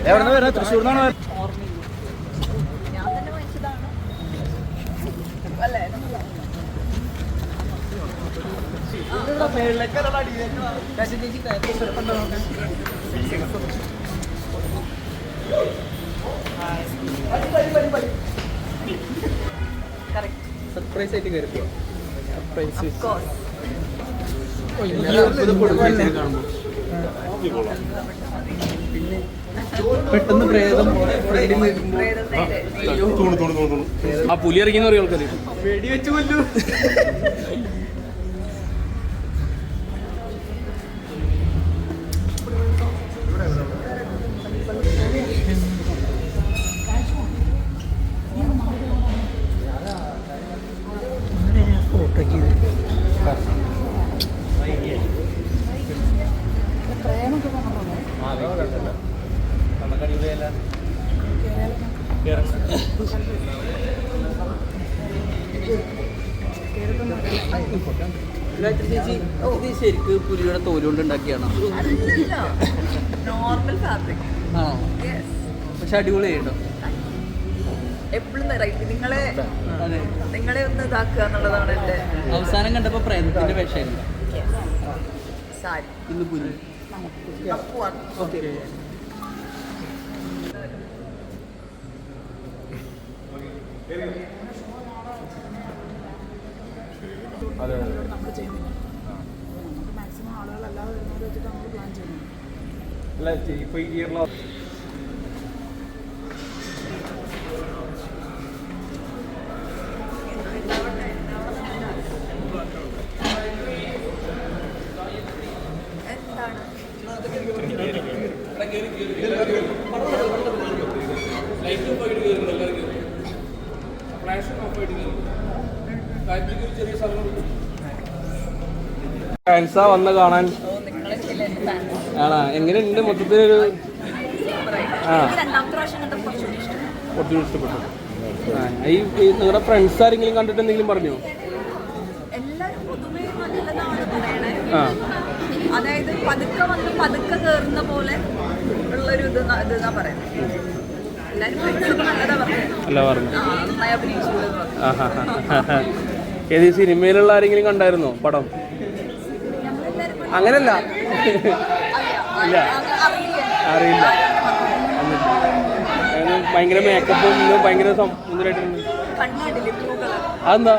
എവിടെ വരുന്നത്? തൃശ്ശൂർന്നാണ്. സർപ്രൈസ് ആയിട്ട് കയറിപ്പോ. പെട്ടെന്ന് പ്രേതം ആ പുലി ഇറങ്ങിയെന്ന് പറയും ആൾക്കാർ. വെടി വെച്ച് കൊല്ലു. ചേച്ചി ഇത് ശരിക്ക് പുലിയുടെ തോലുകൊണ്ട് ഉണ്ടാക്കിയാണോ? നോർമൽ ഫാബ്രിക് ആണോ? പക്ഷെ അടിപൊളി കേട്ടോ. എപ്പോഴും നിങ്ങളെ ഒന്ന് ഇതാക്കുക എന്നുള്ളതാണ് എൻ്റെ. അവസാനം കണ്ടപ്പോ പ്രേതത്തിന്റെ വേഷമായിരുന്നു. സാരി ഇന്ന് പുലി. ഓക്കെ നമ്മൾ ചെയ്യുന്നില്ല. നമുക്ക് മാക്സിമം ആളുകൾ അല്ലാതെ വരുന്നവരെ വെച്ചിട്ട് നമ്മൾ പ്ലാൻ ചെയ്യുന്നു. ഫാൻസാ വന്ന് കാണാൻ. ആണോ? എങ്ങനെയുണ്ട് മൊത്തത്തിലൊരു? കുറച്ചുകൂടി ഇഷ്ടപ്പെട്ടു. ഈ നിങ്ങളുടെ ഫ്രണ്ട്സ് ആരെങ്കിലും കണ്ടിട്ട് എന്തെങ്കിലും പറഞ്ഞോ? അതായത് പതുക്കെ വന്ന് പതുക്കെ കയറുന്ന പോലെ ഉള്ളൊരു ഇതാ പറയുന്നത്. നന്നായി അഭിനയിച്ചു. ഏത് സിനിമയിലുള്ള ആരെങ്കിലും കണ്ടായിരുന്നോ പടം? അങ്ങനല്ല, ഇല്ല, അറിയില്ല. ഭയങ്കര മേക്കപ്പും ഭയങ്കര സുന്ദരമായിട്ടുണ്ട്. അതെന്താ?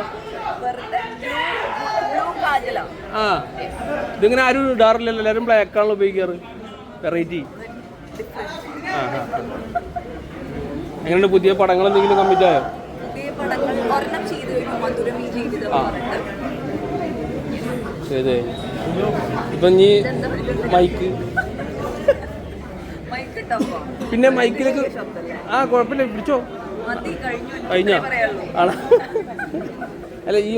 ആ, ഇതിങ്ങനെ ആരും ഇടാറില്ലല്ലോ, എല്ലാവരും ബ്ലാക്ക് ആണല്ലോ ഉപയോഗിക്കാറ്. വെറൈറ്റി. ആ ഹാ. എങ്ങനെയുണ്ട് പുതിയ പടങ്ങൾ എന്തെങ്കിലും കമ്മിറ്റ് ആയോ? ശരി. ഇപ്പൊ നീ മൈക്ക് പിന്നെ മൈക്കിലേക്ക് കുഴപ്പമില്ല, പിടിച്ചോ. കഴിഞ്ഞോ? ആണോ? അല്ല, ഈ